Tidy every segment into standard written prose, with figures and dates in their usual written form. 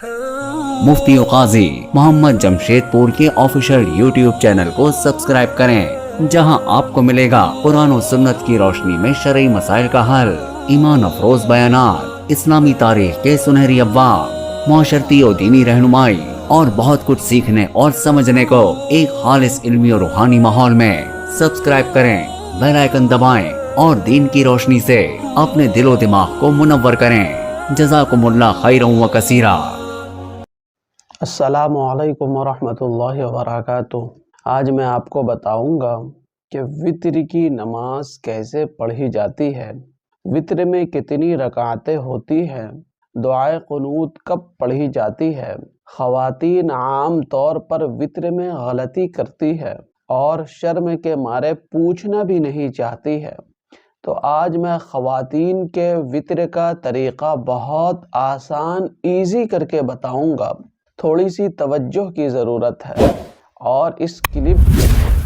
مفتی و قاضی محمد جمشید پور کے آفیشیل یوٹیوب چینل کو سبسکرائب کریں، جہاں آپ کو ملے گا قرآن و سنت کی روشنی میں شرعی مسائل کا حل، ایمان افروز بیانات، اسلامی تاریخ کے سنہری ابواب، معاشرتی و دینی رہنمائی اور بہت کچھ سیکھنے اور سمجھنے کو ایک خالص علمی و روحانی ماحول میں۔ سبسکرائب کریں، بیل آئیکن دبائیں اور دین کی روشنی سے اپنے دل و دماغ کو منور کریں۔ جزاکم اللہ خیرا و کثیرا۔ السلام علیکم ورحمۃ اللہ وبرکاتہ۔ آج میں آپ کو بتاؤں گا کہ وتر کی نماز کیسے پڑھی جاتی ہے، وتر میں کتنی رکعتیں ہوتی ہیں، دعائے قنوت کب پڑھی جاتی ہے۔ خواتین عام طور پر وتر میں غلطی کرتی ہے اور شرم کے مارے پوچھنا بھی نہیں چاہتی ہے، تو آج میں خواتین کے وتر کا طریقہ بہت آسان ایزی کر کے بتاؤں گا۔ تھوڑی سی توجہ کی ضرورت ہے اور اس کلپ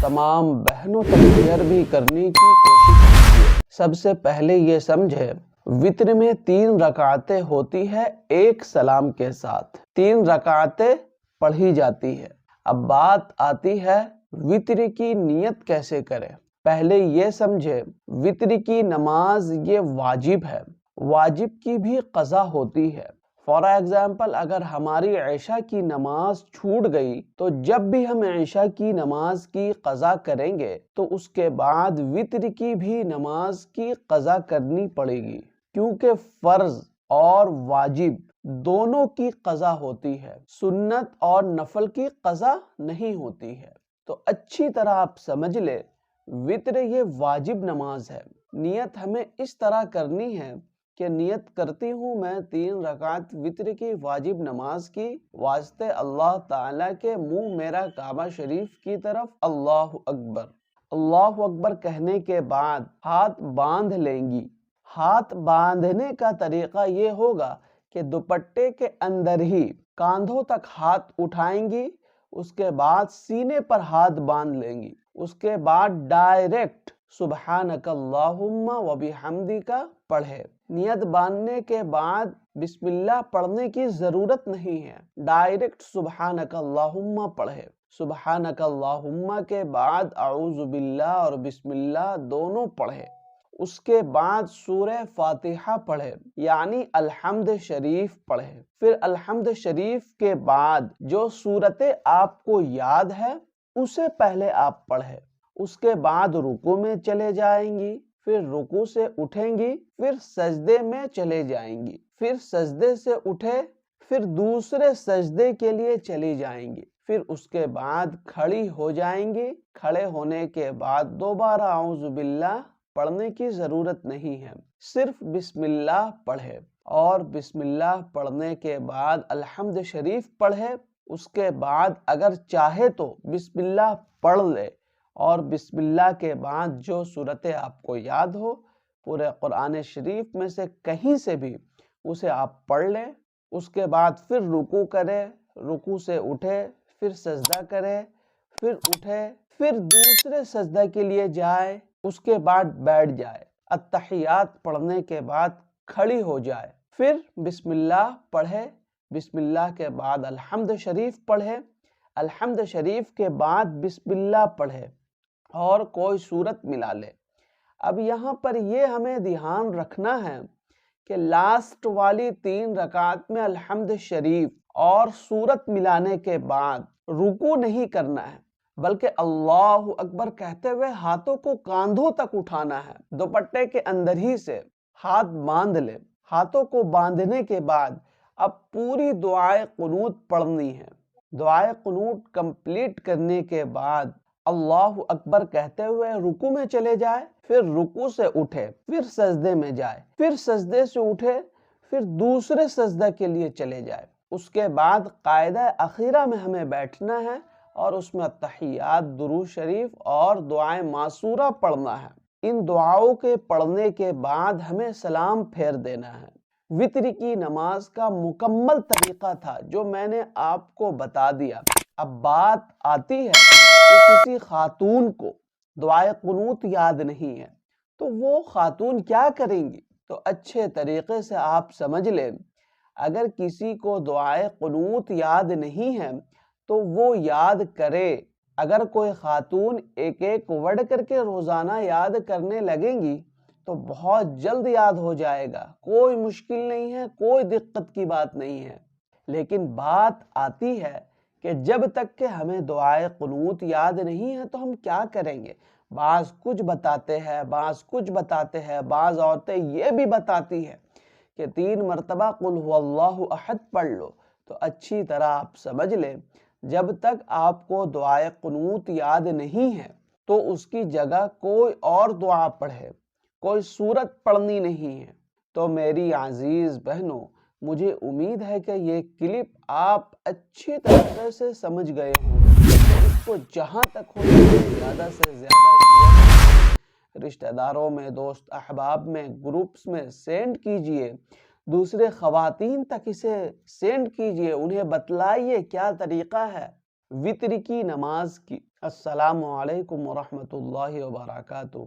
تمام بہنوں تک شیئر بھی کرنے کی کوشش کیجیے۔ سب سے پہلے یہ سمجھے، وتر میں 3 رکعتیں ہوتی ہے ایک سلام کے ساتھ، 3 رکعتیں پڑھی جاتی ہے۔ اب بات آتی ہے وتر کی نیت کیسے کرے۔ پہلے یہ سمجھے، وتر کی نماز یہ واجب ہے، واجب کی بھی قضا ہوتی ہے۔ فار ایگزامپل اگر ہماری عشاء کی نماز چھوٹ گئی تو جب بھی ہم عشاء کی نماز کی قضا کریں گے تو اس کے بعد وتر کی بھی نماز کی قضا کرنی پڑے گی، کیونکہ فرض اور واجب دونوں کی قضا ہوتی ہے، سنت اور نفل کی قضا نہیں ہوتی ہے۔ تو اچھی طرح آپ سمجھ لے، وتر یہ واجب نماز ہے۔ نیت ہمیں اس طرح کرنی ہے کہ نیت کرتی ہوں میں 3 رکعت وتر کی واجب نماز کی، واسطے اللہ تعالیٰ کے منہ میرا کعبہ شریف کی طرف، اللہ اکبر۔ اللہ اکبر کہنے کے بعد ہاتھ باندھ لیں گی۔ ہاتھ باندھنے کا طریقہ یہ ہوگا کہ دوپٹے کے اندر ہی کاندھوں تک ہاتھ اٹھائیں گی، اس کے بعد سینے پر ہاتھ باندھ لیں گی، اس کے بعد ڈائریکٹ سبحانک اللہم و بحمدک پڑھے۔ نیت باندھنے کے بعد بسم اللہ پڑھنے کی ضرورت نہیں ہے، ڈائریکٹ سبحانک اللہم پڑھے۔ سبحانک اللہم کے بعد اعوذ باللہ اور بسم اللہ دونوں پڑھے۔ اس کے بعد سورہ فاتحہ پڑھے، یعنی الحمد شریف پڑھے۔ پھر الحمد شریف کے بعد جو سورتیں آپ کو یاد ہے اسے پہلے آپ پڑھے۔ اس کے بعد رکوع میں چلے جائیں گی، پھر رکوع سے اٹھیں گی، پھر سجدے میں چلے جائیں گی، پھر سجدے سے اٹھے، پھر دوسرے سجدے کے لیے چلی جائیں گی، پھر اس کے بعد کھڑی ہو جائیں گی۔ کھڑے ہونے کے بعد دوبارہ اعوذ باللہ پڑھنے کی ضرورت نہیں ہے، صرف بسم اللہ پڑھے، اور بسم اللہ پڑھنے کے بعد الحمد شریف پڑھے۔ اس کے بعد اگر چاہے تو بسم اللہ پڑھ لے، اور بسم اللہ کے بعد جو سورتیں آپ کو یاد ہو پورے قرآن شریف میں سے کہیں سے بھی اسے آپ پڑھ لیں۔ اس کے بعد پھر رکوع کرے، رکوع سے اٹھے، پھر سجدہ کرے، پھر اٹھے، پھر دوسرے سجدہ کے لیے جائے، اس کے بعد بیٹھ جائے، التحیات پڑھنے کے بعد کھڑی ہو جائے، پھر بسم اللہ پڑھے، بسم اللہ کے بعد الحمد شریف پڑھے، الحمد شریف کے بعد بسم اللہ پڑھے اور کوئی سورت ملا لے۔ اب یہاں پر یہ ہمیں دھیان رکھنا ہے کہ لاسٹ والی 3 رکعت میں الحمد شریف اور سورت ملانے کے بعد رکوع نہیں کرنا ہے، بلکہ اللہ اکبر کہتے ہوئے ہاتھوں کو کاندھوں تک اٹھانا ہے۔ دوپٹے کے اندر ہی سے ہاتھ باندھ لے۔ ہاتھوں کو باندھنے کے بعد اب پوری دعائے قنوت پڑھنی ہے۔ دعائے قنوت کمپلیٹ کرنے کے بعد اللہ اکبر کہتے ہوئے رکوع میں چلے جائے، پھر رکوع سے اٹھے، پھر سجدے میں جائے، پھر سجدے سے اٹھے، پھر دوسرے سجدہ کے لیے چلے جائے۔ اس کے بعد قاعدہ اخیرہ میں ہمیں بیٹھنا ہے اور اس میں تحیات، درود شریف اور دعائیں معصورہ پڑھنا ہے۔ ان دعاؤں کے پڑھنے کے بعد ہمیں سلام پھیر دینا ہے۔ وتر کی نماز کا مکمل طریقہ تھا جو میں نے آپ کو بتا دیا۔ اب بات آتی ہے کہ کسی خاتون کو دعائے قنوت یاد نہیں ہے تو وہ خاتون کیا کریں گی؟ تو اچھے طریقے سے آپ سمجھ لیں، اگر کسی کو دعائے قنوت یاد نہیں ہے تو وہ یاد کرے۔ اگر کوئی خاتون ایک ایک ورڈ کر کے روزانہ یاد کرنے لگیں گی تو بہت جلد یاد ہو جائے گا، کوئی مشکل نہیں ہے، کوئی دقت کی بات نہیں ہے۔ لیکن بات آتی ہے کہ جب تک کہ ہمیں دعائے قنوت یاد نہیں ہے تو ہم کیا کریں گے؟ بعض کچھ بتاتے ہیں، بعض کچھ بتاتے ہیں، بعض عورتیں یہ بھی بتاتی ہیں کہ 3 مرتبہ قل هو اللہ احد پڑھ لو۔ تو اچھی طرح آپ سمجھ لیں، جب تک آپ کو دعائے قنوت یاد نہیں ہے تو اس کی جگہ کوئی اور دعا پڑھے، کوئی سورت پڑھنی نہیں ہے۔ تو میری عزیز بہنوں، مجھے امید ہے کہ یہ کلپ آپ اچھی طریقے سے سمجھ گئے ہوں۔ اس کو جہاں تک ہو زیادہ سے زیادہ رشتہ داروں میں، دوست احباب میں، گروپس میں سینڈ کیجئے، دوسرے خواتین تک اسے سینڈ کیجئے، انہیں بتلائیے کیا طریقہ ہے وتر کی نماز کی۔ السلام علیکم ورحمۃ اللہ وبرکاتہ۔